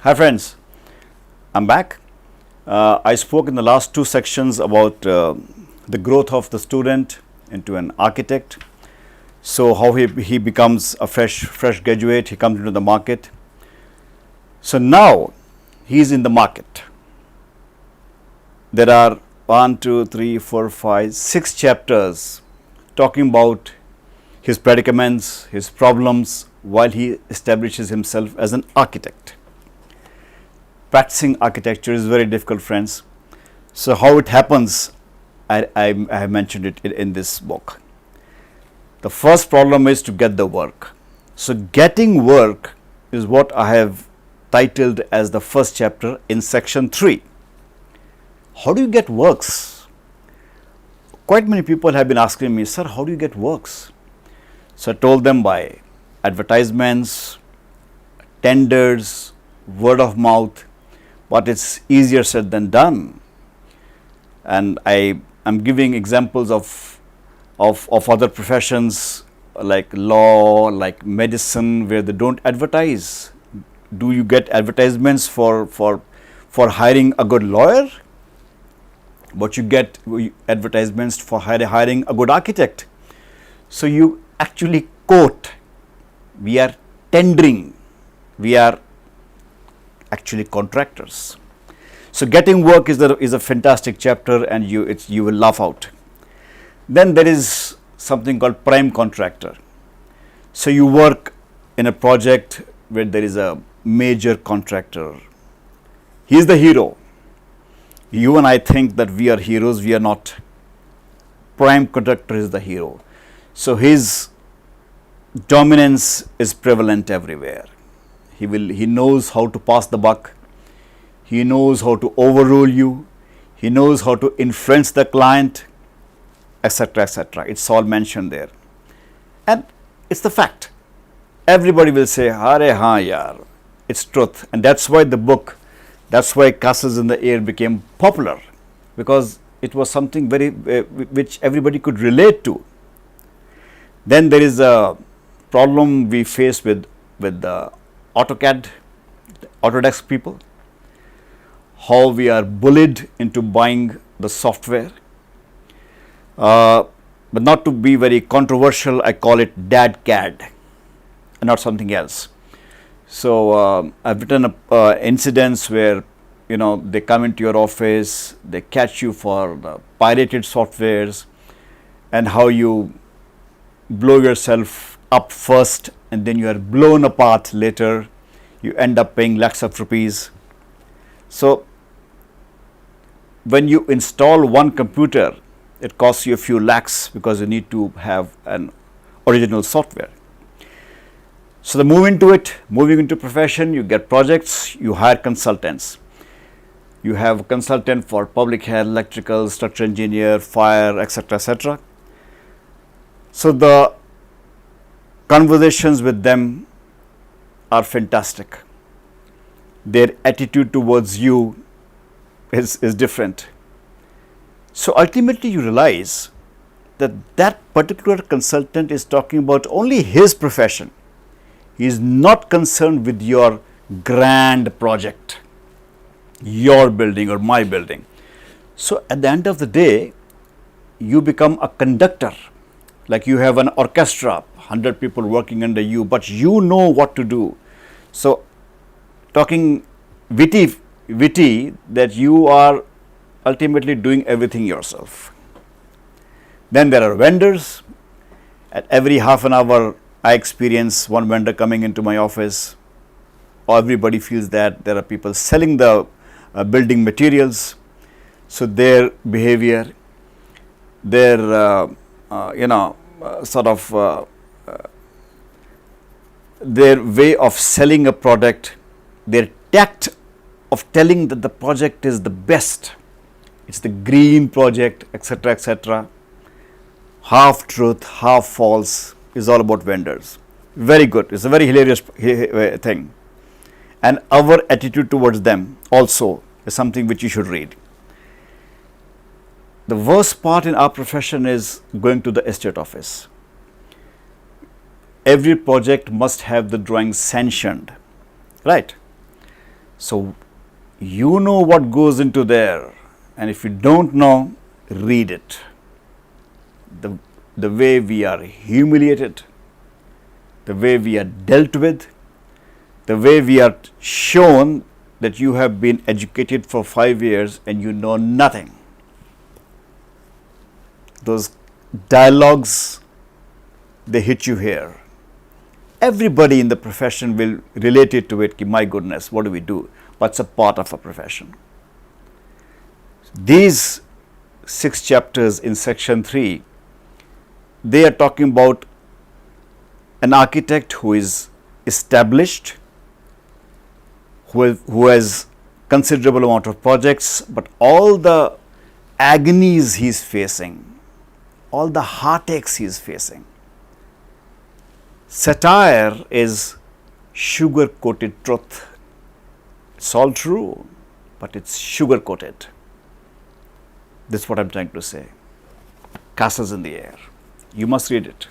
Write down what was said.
Hi friends, I'm back. I spoke in the last two sections about the growth of the student into an architect. So how he becomes a fresh graduate, he comes into the market. So now he is in the market. There are 1, 2, 3, 4, 5, 6 chapters talking about his predicaments, his problems while he establishes himself as an architect. Practicing architecture is very difficult, friends. So how it happens, I have mentioned it in this book. The first problem is to get the work. So getting work is what I have titled as the first chapter in section 3. How do you get works? Quite many people have been asking me, sir, how do you get works? So I told them by advertisements, tenders, word of mouth, but it's easier said than done. And I am giving examples of other professions like law, like medicine, where they don't advertise. Do you get advertisements for hiring a good lawyer? But you get advertisements for hiring a good architect. So you actually quote, we are tendering, we are actually contractors. So getting work is a fantastic chapter, and you will laugh out. Then there is something called prime contractor. So you work in a project where there is a major contractor. He is the hero. You and I think that we are heroes. We are not. Prime contractor is the hero. So his dominance is prevalent everywhere. He knows how to pass the buck. He knows how to overrule you. He knows how to influence the client, etc., etc. It's all mentioned there. And it's the fact. Everybody will say, "Are ha yaar." It's truth. And that's why the book, that's why Castles in the Air became popular, because it was something very which everybody could relate to. Then there is a problem we face with the AutoCAD, Autodesk people, how we are bullied into buying the software. But not to be very controversial, I call it DAD-CAD and not something else. So I've written incidents where they come into your office, they catch you for the pirated softwares, and how you blow yourself up first and then you are blown apart later. You end up paying lakhs of rupees. So when you install one computer, it costs you a few lakhs because you need to have an original software. So the moving into profession, you get projects, you hire consultants. You have a consultant for public health, electrical, structural engineer, fire, etc., etc. So the conversations with them are fantastic. Their attitude towards you is different. So ultimately you realize that particular consultant is talking about only his profession. He is not concerned with your grand project, your building or my building. So at the end of the day, you become a conductor. Like you have an orchestra, 100 people working under you, but you know what to do. So talking witty that you are ultimately doing everything yourself. Then there are vendors. At every half an hour, I experience one vendor coming into my office. Everybody feels that there are people selling the building materials. So their behavior, their their way of selling a product, their tact of telling that the project is the best, it's the green project, etc., etc. Half truth, half false is all about vendors. Very good. It's a very hilarious thing. And our attitude towards them also is something which you should read. The worst part in our profession is going to the estate office. Every project must have the drawing sanctioned, right? So you know what goes into there, and if you don't know, read it. The way we are humiliated, the way we are dealt with, the way we are shown that you have been educated for 5 years and you know nothing. Those dialogues, they hit you here. Everybody in the profession will relate it to it. Ki, my goodness, what do we do? But it's a part of a profession. These 6 chapters in section 3, they are talking about an architect who is established, who has considerable amount of projects, but all the agonies he is facing, all the heartaches he is facing. Satire is sugar-coated truth. It's all true, but it's sugar-coated. That's what I'm trying to say. Castles in the Air. You must read it.